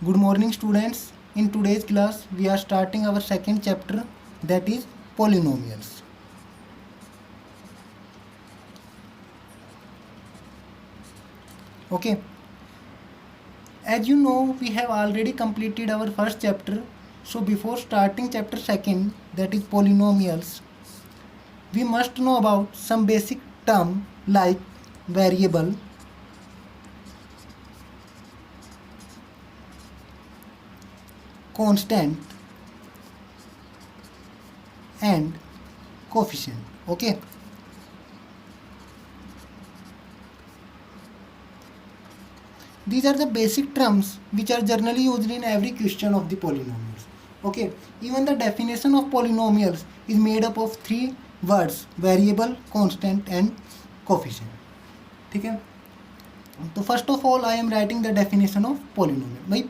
Good morning students. In today's class we are starting our second chapter, that is polynomials. Okay. As you know, we have already completed our first chapter. So before starting chapter second, that is polynomials, we must know about some basic term like variable, constant and coefficient. Okay. These are the basic terms which are generally used in every question of the polynomials. Okay. Even the definition of polynomials is made up of three words: variable, constant and coefficient. ठीक है. तो first of all I am writing the definition of polynomial. भाई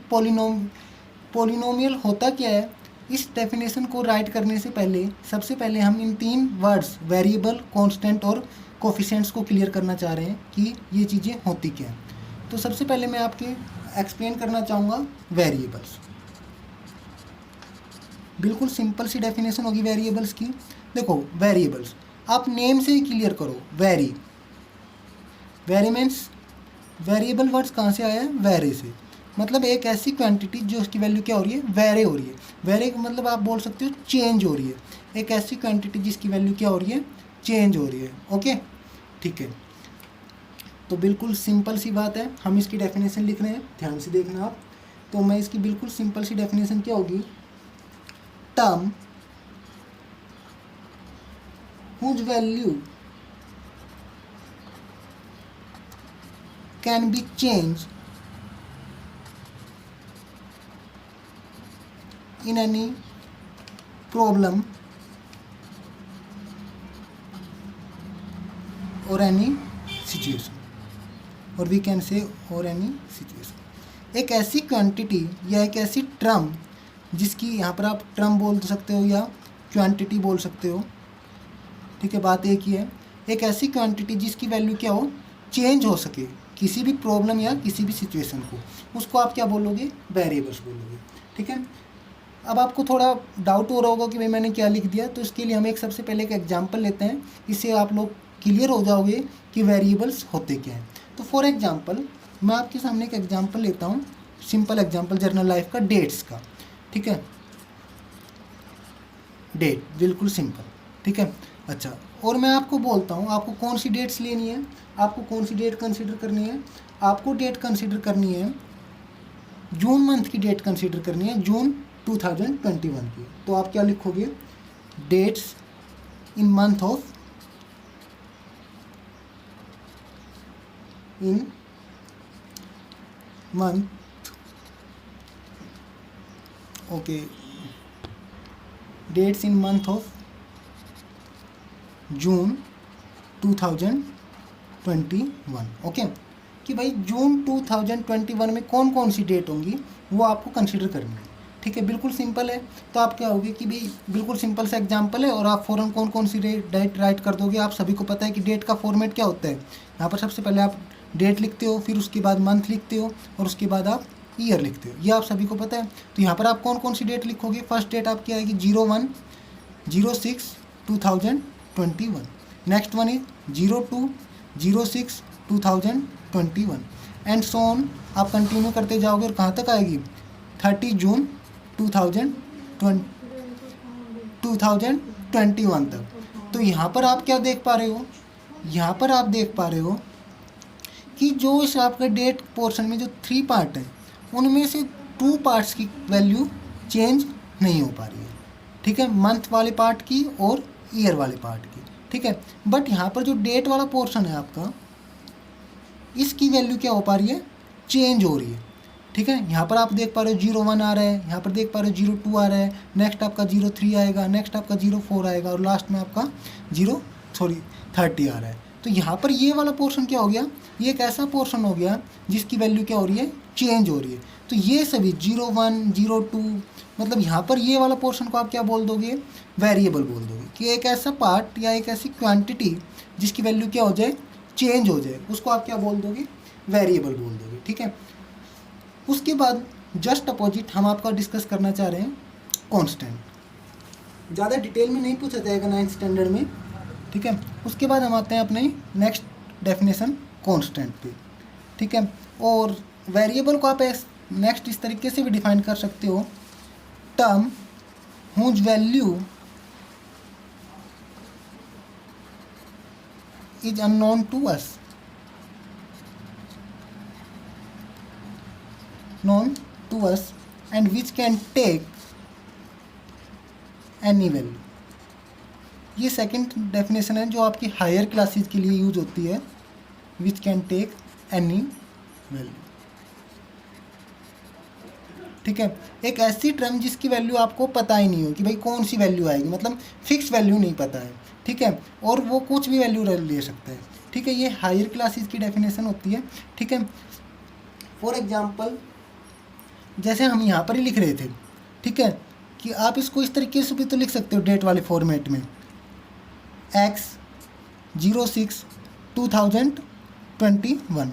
polynomial होता क्या है? इस definition को right करने से पहले सबसे पहले हम इन तीन वर्ड्स वेरिएबल, कांस्टेंट और कोफिशिएंट्स को क्लियर करना चाह रहे हैं कि ये चीज़ें होती क्या हैं. तो सबसे पहले मैं आपके एक्सप्लेन करना चाहूँगा वेरिएबल्स. बिल्कुल सिंपल सी डेफिनेशन होगी वेरिएबल्स की. देखो वेरिएबल्स आप नेम से ही क्लियर करो. वेरी मीन्स वेरिएबल वर्ड्स कहाँ से आया है? वेरी से. मतलब एक ऐसी क्वांटिटी जो उसकी वैल्यू क्या हो रही है? वेरी हो रही है. वेरी मतलब आप बोल सकते हो चेंज हो रही है. एक ऐसी क्वांटिटी जिसकी वैल्यू क्या हो रही है? चेंज हो रही है. ओके ठीक है. तो बिल्कुल सिंपल सी बात है. हम इसकी डेफिनेशन लिख रहे हैं, ध्यान से देखना आप. तो मैं इसकी बिल्कुल सिंपल सी डेफिनेशन क्या होगी? Term whose value can be changed in any problem or any situation, or we can say or any situation. एक ऐसी क्वांटिटी या एक ऐसी टर्म जिसकी यहाँ पर आप टर्म बोल सकते हो या क्वांटिटी बोल सकते हो. ठीक है, बात एक ही है. एक ऐसी क्वांटिटी जिसकी वैल्यू क्या हो? चेंज हो सके किसी भी प्रॉब्लम या किसी भी सिचुएशन को, उसको आप क्या बोलोगे? वेरिएबल्स बोलोगे. ठीक है. अब आपको थोड़ा डाउट हो रहा होगा कि भाई मैंने क्या लिख दिया. तो इसके लिए हम एक सबसे पहले एक एग्जांपल लेते हैं. इससे आप लोग क्लियर हो जाओगे कि वेरिएबल्स होते क्या हैं. तो फॉर एग्जांपल मैं आपके सामने एक एग्जांपल लेता हूँ, सिंपल एग्जांपल जनरल लाइफ का, डेट्स का. ठीक है, डेट बिल्कुल सिंपल. ठीक है. अच्छा, और मैं आपको बोलता हूँ आपको कौन सी डेट्स लेनी है, आपको कौन सी डेट कंसीडर करनी है. आपको डेट कंसीडर करनी है जून मंथ की डेट कंसीडर करनी है, जून 2021 की. तो आप क्या लिखोगे? Dates in month of okay, dates in month of June 2021. Okay, कि भाई जून 2021 में कौन कौन सी डेट होंगी वो आपको कंसीडर करनी है. ठीक है, बिल्कुल सिंपल है. तो आप क्या होगी कि भाई बिल्कुल सिंपल सा एग्जांपल है और आप फ़ौरन कौन कौन सी डेट राइट कर दोगे. आप सभी को पता है कि डेट का फॉर्मेट क्या होता है. यहाँ पर सबसे पहले आप डेट लिखते हो, फिर उसके बाद मंथ लिखते हो और उसके बाद आप ईयर लिखते हो. ये आप सभी को पता है. तो यहाँ पर आप कौन कौन सी डेट लिखोगे? फर्स्ट डेट आपकी आएगी 01/06/2021. Next one is 02/06/2021 and so on. आप कंटिन्यू करते जाओगे और कहाँ तक आएगी? 30 जून 2021 तक. तो यहाँ पर आप क्या देख पा रहे हो? यहाँ पर आप देख पा रहे हो कि जो इस आपके डेट पोर्शन में जो 3 पार्ट है उनमें से 2 पार्ट्स की वैल्यू चेंज नहीं हो पा रही है. ठीक है, मंथ वाले पार्ट की और ईयर वाले पार्ट की. ठीक है, बट यहाँ पर जो डेट वाला पोर्शन है आपका, इसकी वैल्यू क्या हो पा रही है? चेंज हो रही है. ठीक है, यहाँ पर आप देख पा रहे हो 01 आ रहा है, यहाँ पर देख पा रहे हो 02 आ रहा है, नेक्स्ट आपका 03 आएगा, नेक्स्ट आपका 04 आएगा और लास्ट में आपका 30 आ रहा है. तो यहाँ पर ये वाला पोर्शन क्या हो गया? ये एक ऐसा पोर्शन हो गया जिसकी वैल्यू क्या हो रही है? चेंज हो रही है. तो ये सभी 01, 02 मतलब यहाँ पर ये वाला पोर्शन को आप क्या बोल दोगे? वेरिएबल बोल दोगे. कि एक ऐसा पार्ट या एक ऐसी क्वांटिटी जिसकी वैल्यू क्या हो जाए? चेंज हो जाए, उसको आप क्या बोल दोगे? वेरिएबल बोल दोगे. ठीक है. उसके बाद जस्ट अपोजिट हम आपका डिस्कस करना चाह रहे हैं कांस्टेंट। ज़्यादा डिटेल में नहीं पूछा जाएगा 9th स्टैंडर्ड में, ठीक है। उसके बाद हम आते हैं अपने नेक्स्ट डेफिनेशन कांस्टेंट पे, ठीक है। और वेरिएबल को आप नेक्स्ट इस तरीके से भी डिफाइन कर सकते हो, term whose value is unknown to us, known to us and which can take any value। ये सेकंड डेफिनेशन है जो आपकी हायर क्लासेस के लिए यूज होती है, which can take any value, ठीक है। एक ऐसी टर्म जिसकी वैल्यू आपको पता ही नहीं हो कि भाई कौन सी वैल्यू आएगी, मतलब फिक्स वैल्यू नहीं पता है, ठीक है, और वो कुछ भी वैल्यू ले सकता है, ठीक है। ये हायर क्लासेस की डेफिनेशन होती है, ठीक है। फॉर एग्जांपल जैसे हम यहाँ पर ही लिख रहे थे, ठीक है, कि आप इसको इस तरीके से भी तो लिख सकते हो डेट वाले फॉर्मेट में, X06/2021।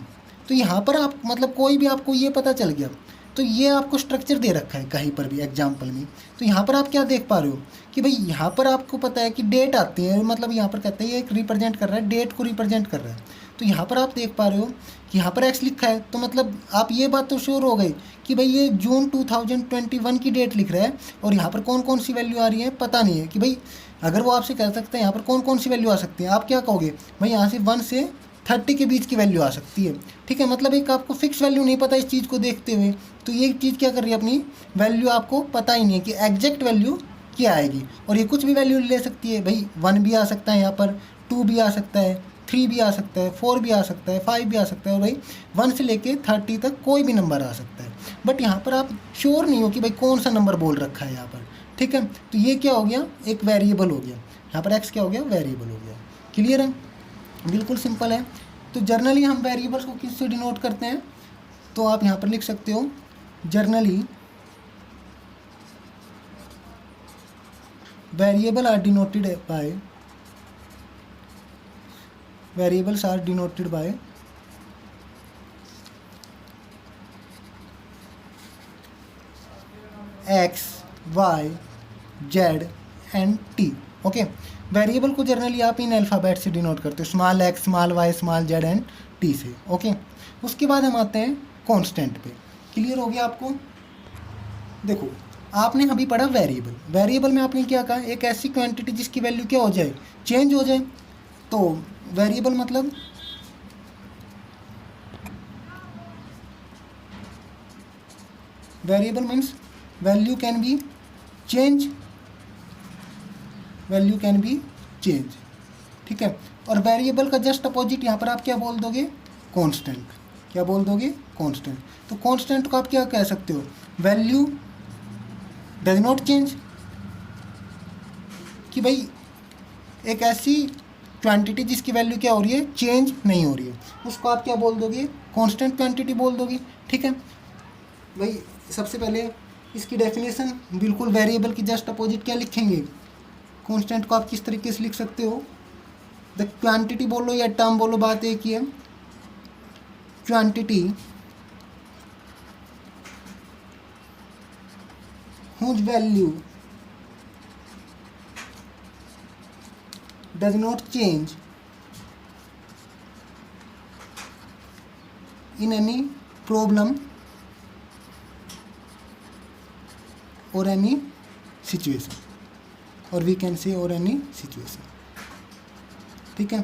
तो यहाँ पर आप मतलब कोई भी आपको ये पता चल गया, तो ये आपको स्ट्रक्चर दे रखा है कहीं पर भी एग्जाम्पल में। तो यहाँ पर आप क्या देख पा रहे हो कि भाई यहाँ पर आपको पता है कि डेट आती है, मतलब यहाँ पर कहते हैं ये एक रिप्रेजेंट कर रहा है, डेट को रिप्रेजेंट कर रहा है। तो यहाँ पर आप देख पा रहे हो कि यहाँ पर एक्स लिखा है, तो मतलब आप ये बात तो श्योर हो गई कि भाई ये जून 2021 की डेट लिख रहा है, और यहाँ पर कौन कौन सी वैल्यू आ रही है पता नहीं है कि भाई, अगर वो आपसे कह सकते हैं यहाँ पर कौन कौन सी वैल्यू आ सकती है, आप क्या कहोगे भाई यहाँ से 1 से 30 के बीच की वैल्यू आ सकती है, ठीक है। मतलब एक आपको फिक्स वैल्यू नहीं पता इस चीज़ को देखते हुए, तो ये चीज़ क्या कर रही है, अपनी वैल्यू आपको पता ही नहीं है कि एग्जैक्ट वैल्यू क्या आएगी। और ये कुछ भी वैल्यू ले सकती है, भाई 1 भी आ सकता है, यहाँ पर 2 भी आ सकता है, 3 भी आ सकता है, 4 भी आ सकता है, 5 भी आ सकता है, और भाई 1 से लेके 30 तक कोई भी नंबर आ सकता है। बट यहाँ पर आप श्योर नहीं हो कि भाई कौन सा नंबर बोल रखा है यहाँ पर, ठीक है। तो ये क्या हो गया, एक वेरिएबल हो गया, यहाँ पर एक्स क्या हो गया, वेरिएबल हो गया। क्लियर है, बिल्कुल सिंपल है। तो जर्नली हम वेरिएबल्स को किससे डिनोट करते हैं, तो आप यहाँ पर लिख सकते हो generally variables are denoted by X, Y, Z and T. Okay, variable को जर्नली आप इन अल्फ़ाबेट से डिनोट करते हो, small X, small Y, small Z and T से। ओके, उसके बाद हम आते हैं कांस्टेंट पे। क्लियर हो गया आपको। देखो आपने अभी पढ़ा वेरिएबल, वेरिएबल में आपने क्या कहा, एक ऐसी क्वांटिटी जिसकी वैल्यू क्या हो जाए, चेंज हो जाए। तो वेरिएबल मतलब variable means value can be change, value can be change, ठीक है। और वेरिएबल का जस्ट अपोजिट यहाँ पर आप क्या बोल दोगे, कांस्टेंट। क्या बोल दोगे, कांस्टेंट। तो कांस्टेंट को आप क्या कह सकते हो, वैल्यू डज नॉट चेंज, कि भाई एक ऐसी क्वांटिटी जिसकी वैल्यू क्या हो रही है, चेंज नहीं हो रही है, उसको आप क्या बोल दोगे, कांस्टेंट क्वांटिटी बोल दोगे, ठीक है। भाई सबसे पहले इसकी डेफिनेशन बिल्कुल वेरिएबल की जस्ट अपोजिट क्या लिखेंगे, कांस्टेंट को आप किस तरीके से लिख सकते हो, द क्वांटिटी बोलो या टर्म बोलो, बात एक ही है। Quantity whose value does not change in any problem or any situation, or we can say or any situation, ठीक है।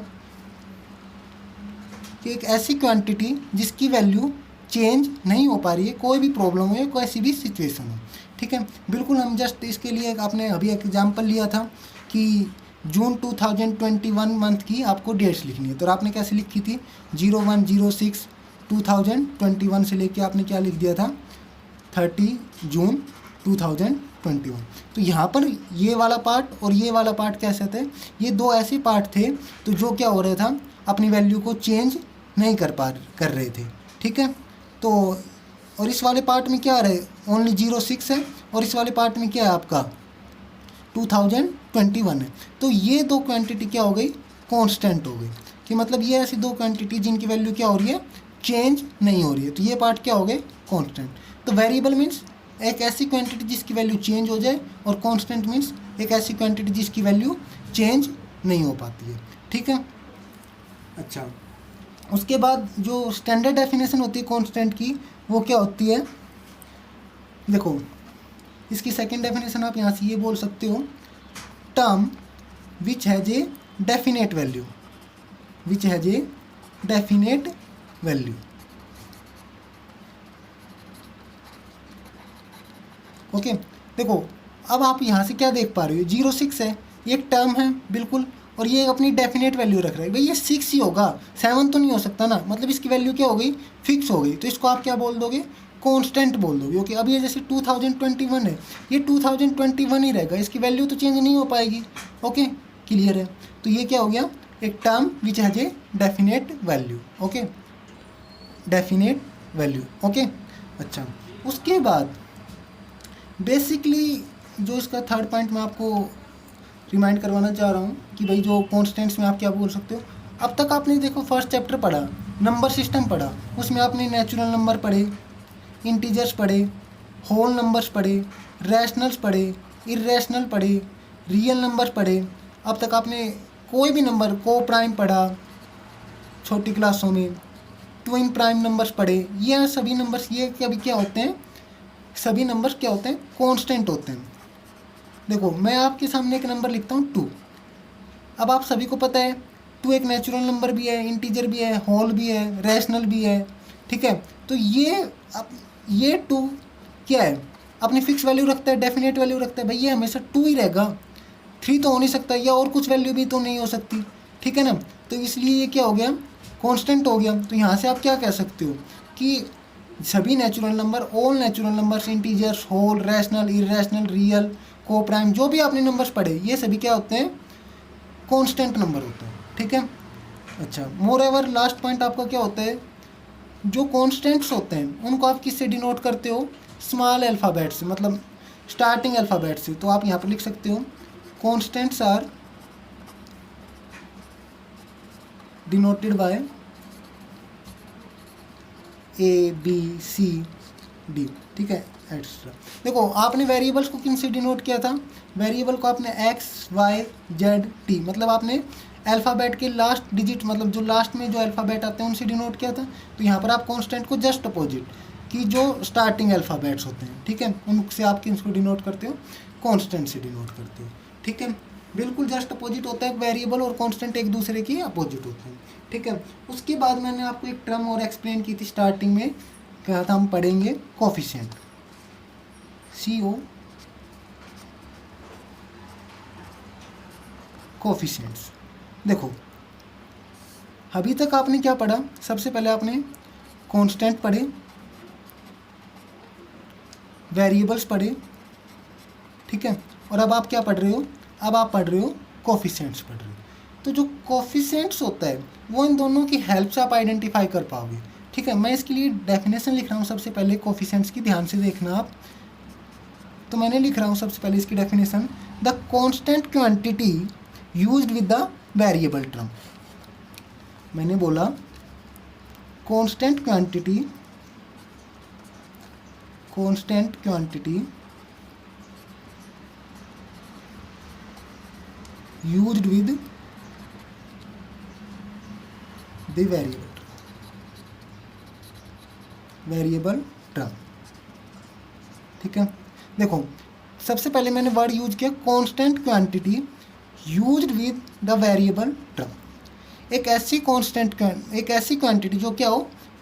कि एक ऐसी क्वांटिटी जिसकी वैल्यू चेंज नहीं हो पा रही है, कोई भी प्रॉब्लम हो या कोई भी सिचुएशन हो, ठीक है। बिल्कुल हम जस्ट इसके लिए आपने अभी एक एग्जांपल लिया था कि जून 2021 मंथ की आपको डेट्स लिखनी है, तो आपने कैसे लिखी थी, 01/06/2021 से लेके आपने क्या लिख दिया था, 30 जून 2021। तो यहाँ पर ये वाला पार्ट और ये वाला पार्ट कैसे थे, ये दो ऐसे पार्ट थे तो जो क्या हो रहा था, अपनी वैल्यू को चेंज नहीं कर रहे थे, ठीक है। तो और इस वाले पार्ट में क्या आ रहा है, ओनली 06 है, और इस वाले पार्ट में क्या है आपका 2021 है। तो ये दो क्वांटिटी क्या हो गई, कांस्टेंट हो गई, कि मतलब ये ऐसी दो क्वांटिटी जिनकी वैल्यू क्या हो रही है, चेंज नहीं हो रही है, तो ये पार्ट क्या हो गए, कांस्टेंट। तो वेरिएबल मीन्स एक ऐसी क्वांटिटी जिसकी वैल्यू चेंज हो जाए, और कांस्टेंट मीन्स एक ऐसी क्वांटिटी जिसकी वैल्यू चेंज नहीं हो पाती है। ठीक है। अच्छा, उसके बाद जो स्टैंडर्ड डेफिनेशन होती है कांस्टेंट की, वो क्या होती है? देखो, इसकी सेकंड डेफिनेशन आप यहाँ से ये बोल सकते हो, term which has a definite value, which has a definite value. Okay, देखो अब आप यहाँ से क्या देख पा रहे हो, 0 6 है, ये एक टर्म है बिल्कुल, और ये अपनी डेफिनेट वैल्यू रख रहा है। भाई ये 6 ही होगा, 7 तो नहीं हो सकता ना, मतलब इसकी वैल्यू क्या हो गई, फिक्स हो गई। तो इसको आप क्या बोल दोगे, कांस्टेंट बोल दोगे। ओके, अब ये जैसे 2021 है, ये 2021 ही रहेगा, इसकी वैल्यू तो चेंज नहीं हो पाएगी। ओके, क्लियर है। तो ये क्या हो गया, एक term which has a definite value. Okay, definite value. Okay, अच्छा, उसके बाद बेसिकली जो इसका थर्ड पॉइंट मैं आपको रिमाइंड करवाना चाह रहा हूँ कि भाई जो कॉन्स्टेंट्स में आप क्या बोल सकते हो। अब तक आपने देखो फर्स्ट चैप्टर पढ़ा, नंबर सिस्टम पढ़ा, उसमें आपने नेचुरल नंबर पढ़े, इंटीजर्स पढ़े, होल नंबर्स पढ़े, रैशनल्स पढ़े, इरेशनल पढ़े, रियल नंबर्स पढ़े। अब तक आपने कोई भी नंबर को प्राइम पढ़ा छोटी क्लासों में, ट्विन प्राइम नंबर्स पढ़े। ये सभी नंबर्स ये कभी क्या होते हैं, सभी नंबर्स क्या होते हैं, कांस्टेंट होते हैं। देखो मैं आपके सामने एक नंबर लिखता हूँ 2। अब आप सभी को पता है 2 एक नेचुरल नंबर भी है, इंटीजर भी है, होल भी है, रैशनल भी है। ठीक है, तो ये 2 क्या है, अपनी फिक्स वैल्यू रखता है, डेफिनेट वैल्यू रखता है। भाई ये हमेशा 2 ही रहेगा, 3 तो हो नहीं सकता, या और कुछ वैल्यू भी तो नहीं हो सकती। ठीक है ना, तो इसलिए ये क्या हो गया, कांस्टेंट हो गया। तो यहाँ से आप क्या कह सकते हो कि सभी natural number, all natural numbers, integers, whole, rational, irrational, real, को प्राइम, जो भी आपने नंबर्स पढ़े, ये सभी क्या होते हैं, कांस्टेंट नंबर होते हैं। ठीक है। अच्छा, मोर एवर लास्ट पॉइंट आपका क्या होता है, जो कांस्टेंट्स होते हैं उनको आप किससे डिनोट करते हो, स्मॉल अल्फ़ाबेट से, मतलब स्टार्टिंग अल्फ़ाबेट से। तो आप यहाँ पर लिख सकते हो constants are denoted by ABCD। ठीक है, एक्स्ट्रा। देखो आपने वेरिएबल्स को किन से डिनोट किया था, वेरिएबल को आपने XYZT, मतलब आपने अल्फ़ाबेट के लास्ट डिजिट, मतलब जो लास्ट में जो अल्फ़ाबेट आते हैं उनसे डिनोट किया था। तो यहाँ पर आप कांस्टेंट को जस्ट अपोजिट कि जो स्टार्टिंग अल्फ़ाबेट्स होते हैं, ठीक है, उनसे आप किसको डिनोट करते हो, कांस्टेंट से डिनोट करते हो। ठीक है, बिल्कुल जस्ट अपोजिट होता है, वेरिएबल और कांस्टेंट एक दूसरे के अपोजिट होते हैं। ठीक है, उसके बाद मैंने आपको एक टर्म और एक्सप्लेन की थी स्टार्टिंग में, कहा था हम पढ़ेंगे कोफिशिएंट, CO कोफिशिएंट्स। देखो अभी तक आपने क्या पढ़ा, सबसे पहले आपने कांस्टेंट पढ़े, वेरिएबल्स पढ़े। ठीक है, और अब आप क्या पढ़ रहे हो, अब आप पढ़ रहे हो कोफिशिएंट्स पढ़ रहे हो। तो जो कोफिशिएंट्स होता है वो इन दोनों की हेल्प से आप आइडेंटिफाई कर पाओगे। ठीक है, मैं इसके लिए डेफिनेशन लिख रहा हूँ सबसे पहले कोफिशिएंट्स की, ध्यान से देखना आप। तो मैंने लिख रहा हूँ सबसे पहले इसकी definition, the constant quantity used with the variable term. मैंने बोला constant quantity used with the variable term. ठीक है, देखो सबसे पहले मैंने वर्ड यूज किया constant quantity used with the variable term. एक ऐसी क्वांटिटी जो क्या हो,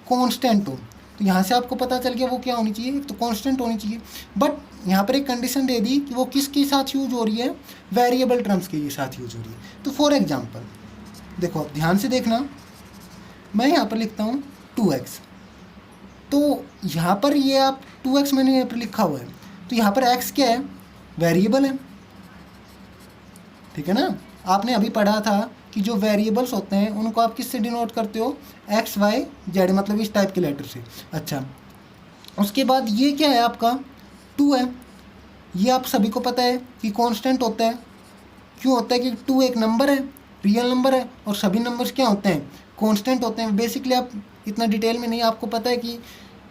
कांस्टेंट हो। तो यहाँ से आपको पता चल गया वो क्या होनी चाहिए, तो कांस्टेंट होनी चाहिए। बट यहाँ पर एक कंडीशन दे दी कि वो किसके साथ यूज हो रही है, वेरिएबल टर्म्स के साथ यूज हो रही है। तो फॉर एग्जांपल देखो आप ध्यान से देखना, मैं यहाँ पर लिखता हूँ 2x, तो यहाँ पर ये आप 2x मैंने यहाँ पर लिखा हुआ है, तो यहाँ पर x क्या है, वेरिएबल है। ठीक है ना, आपने अभी पढ़ा था कि जो वेरिएबल्स होते हैं उनको आप किससे डिनोट करते हो, XYZ, मतलब इस टाइप के लेटर से। अच्छा, उसके बाद ये क्या है आपका 2 है, ये आप सभी को पता है कि कांस्टेंट होता है। क्यों होता है कि 2 एक नंबर है, रियल नंबर है, और सभी नंबर्स क्या होते हैं, कांस्टेंट होते हैं। बेसिकली आप इतना डिटेल में नहीं, आपको पता है कि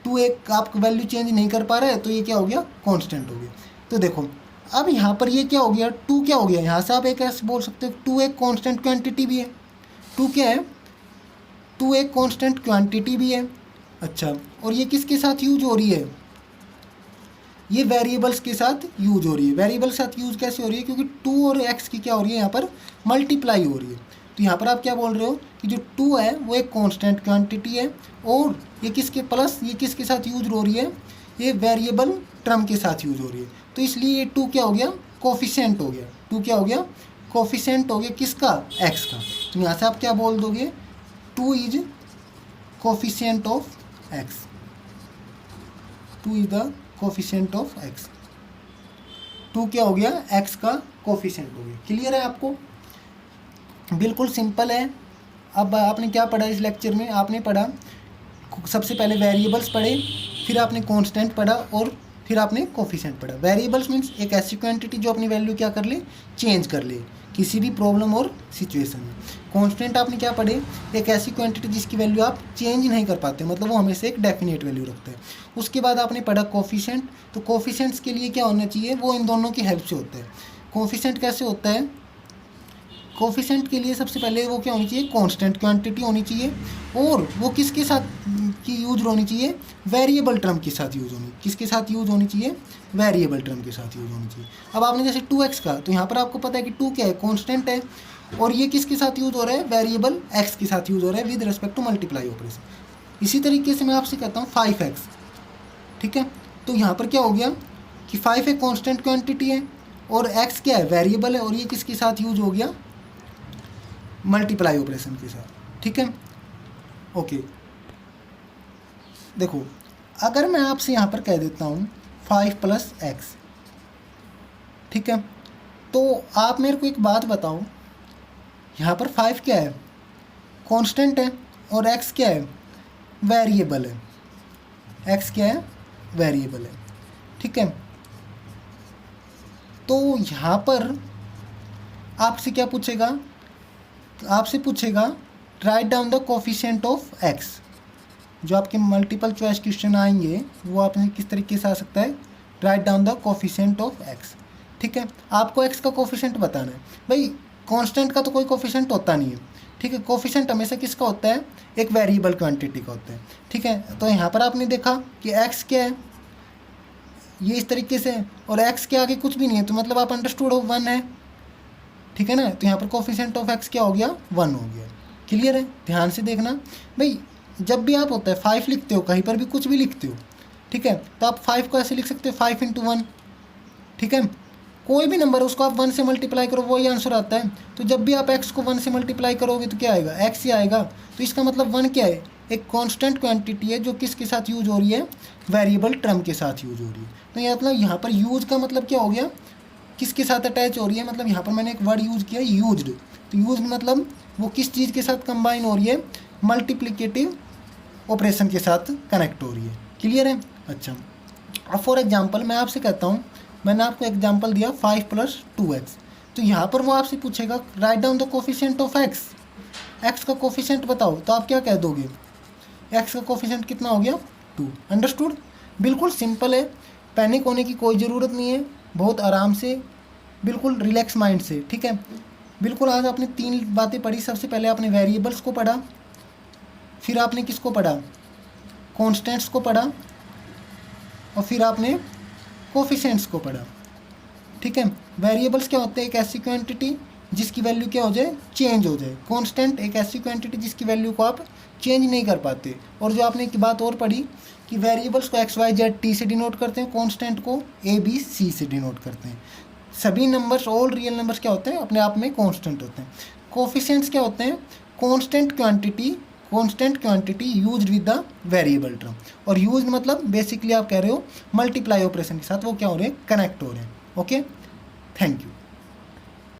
टू एक आप वैल्यू चेंज नहीं कर पा रहे तो ये क्या हो गया, कांस्टेंट हो गया। तो देखो अब यहाँ पर ये क्या हो गया, टू क्या हो गया, यहाँ से आप एक ऐसे बोल सकते हो टू एक कांस्टेंट क्वांटिटी भी है। टू क्या है, टू एक कांस्टेंट क्वांटिटी भी है। अच्छा, और ये किसके साथ यूज हो रही है, ये वेरिएबल्स के साथ यूज हो रही है। वेरिएबल के साथ यूज कैसे हो रही है, क्योंकि टू और एक्स की क्या हो रही है यहाँ पर मल्टीप्लाई हो रही है। तो यहाँ पर आप क्या बोल रहे हो कि जो टू है वो एक कांस्टेंट क्वांटिटी है, और ये किसके प्लस ये किसके साथ यूज हो रही है, ये वेरिएबल टर्म के साथ यूज हो रही है। तो इसलिए ये टू क्या हो गया, कोफिशिएंट हो गया। टू क्या हो गया, कोफिशिएंट हो गया किसका, एक्स का। तो यहाँ से आप क्या बोल दोगे, two is coefficient of X, two is the coefficient of X. Two क्या हो गया, एक्स का कोफिशिएंट हो गया। क्लियर है आपको, बिल्कुल सिंपल है। अब आपने क्या पढ़ा इस लेक्चर में, आपने पढ़ा सबसे पहले वेरिएबल्स पढ़े, फिर आपने कांस्टेंट पढ़ा, और फिर आपने कोफिशिएंट पढ़ा। वेरिएबल्स मीन्स एक ऐसी क्वांटिटी जो अपनी वैल्यू क्या कर ले, चेंज कर ले किसी भी प्रॉब्लम और सिचुएशन में। कांस्टेंट आपने क्या पढ़े, एक ऐसी क्वांटिटी जिसकी वैल्यू आप चेंज नहीं कर पाते, मतलब वो हमेशा एक डेफिनेट वैल्यू रखता है। उसके बाद आपने पढ़ा कोफिशिएंट। तो कोफिशिएंट्स के लिए क्या होना चाहिए, वो इन दोनों की हेल्प से होता है। कोफिशिएंट कैसे होता है, कोफिशिएंट के लिए सबसे पहले वो क्या होनी चाहिए, कांस्टेंट क्वांटिटी होनी चाहिए, और वो किसके साथ की यूज होनी चाहिए, वेरिएबल टर्म के साथ यूज होनी, किसके साथ यूज होनी चाहिए, वेरिएबल टर्म के साथ यूज होनी चाहिए। अब आपने जैसे 2x का, तो यहाँ पर आपको पता है कि 2 क्या है, कांस्टेंट है, और ये किसके साथ यूज हो रहा है, वेरिएबल x के साथ यूज हो रहा है with respect to multiply operation. इसी तरीके से मैं आपसे कहता हूँ 5x, ठीक है। तो यहाँ पर क्या हो गया कि 5 एक कांस्टेंट क्वांटिटी है, और x क्या है, वेरिएबल है, और ये किसके साथ यूज हो गया, मल्टीप्लाई ऑपरेशन के साथ, ठीक है। ओके, देखो अगर मैं आपसे यहाँ पर कह देता हूँ 5 + x, ठीक है, तो आप मेरे को एक बात बताओ, यहाँ पर 5 क्या है, कांस्टेंट है, और x क्या है, वेरिएबल है। x क्या है, वेरिएबल है, ठीक है। तो यहाँ पर आपसे क्या पूछेगा, आपसे पूछेगा write down the coefficient of x। जो आपके मल्टीपल चॉइस क्वेश्चन आएंगे वो आपने किस तरीके से आ सकता है, write down the coefficient of x, ठीक है। आपको x का कोफिशिएंट बताना है। भाई कांस्टेंट का तो कोई कोफिशिएंट होता नहीं है, ठीक है। कोफिशिएंट हमेशा किसका होता है, एक वेरिएबल क्वांटिटी का होता है, ठीक है। तो यहाँ पर आपने देखा कि x क्या है, ये इस तरीके से, और x के आगे कुछ भी नहीं है, तो मतलब आप अंडरस्टूड हो 1 है, ठीक है ना। तो यहाँ पर कोफिशिएंट ऑफ x क्या हो गया, 1 हो गया। क्लियर है, ध्यान से देखना भाई, जब भी आप होता है 5 लिखते हो, कहीं पर भी कुछ भी लिखते हो, ठीक है, तो आप 5 को ऐसे लिख सकते हो 5 × 1, ठीक है। कोई भी नंबर उसको आप 1 से मल्टीप्लाई करो, वही आंसर आता है। तो जब भी आप x को 1 से मल्टीप्लाई करोगे तो क्या आएगा, x ही आएगा। तो इसका मतलब 1 क्या है, एक कांस्टेंट क्वांटिटी है जो किसके साथ यूज हो रही है, वेरिएबल टर्म के साथ यूज हो रही है। तो ये मतलब यहाँ पर यूज का मतलब क्या हो गया, किसके साथ अटैच हो रही है, मतलब यहाँ पर मैंने एक वर्ड यूज़ किया यूज्ड। तो यूज मतलब वो किस चीज़ के साथ कंबाइन हो रही है, मल्टीप्लिकेटिव ऑपरेशन के साथ कनेक्ट हो रही है। क्लियर है। अच्छा, अब फॉर एग्जांपल मैं आपसे कहता हूँ, मैंने आपको एग्जांपल दिया 5 + 2x, तो यहाँ पर वो आपसे पूछेगा write down the coefficient of x, x का कोफिशिएंट बताओ, तो आप क्या कह दोगे, x का कोफिशिएंट कितना हो गया, 2। अंडरस्टूड, बिल्कुल सिंपल है, पैनिक होने की कोई ज़रूरत नहीं है, बहुत आराम से, बिल्कुल रिलैक्स माइंड से, ठीक है। बिल्कुल आज आपने 3 बातें पढ़ी। सबसे पहले आपने वेरिएबल्स को पढ़ा, फिर आपने किसको पढ़ा, कॉन्स्टेंट्स को पढ़ा, और फिर आपने कोफिशिएंट्स को पढ़ा, ठीक है। वेरिएबल्स क्या होते हैं, एक ऐसी क्वांटिटी जिसकी वैल्यू क्या हो जाए, चेंज हो जाए। कांस्टेंट एक ऐसी क्वांटिटी जिसकी वैल्यू को आप चेंज नहीं कर पाते। और जो आपने एक बात और पढ़ी कि वेरिएबल्स को x, y, z, t से डिनोट करते हैं, कांस्टेंट को a, b, c से डिनोट करते हैं। सभी नंबर्स, ऑल रियल नंबर्स क्या होते हैं, अपने आप में कांस्टेंट होते हैं। कोफिशिएंट्स क्या होते हैं, constant quantity used with the variable term. और यूज्ड मतलब बेसिकली आप कह रहे हो मल्टीप्लाई ऑपरेशन के साथ वो क्या हो रहे हैं, कनेक्ट हो रहे हैं। Okay, thank you.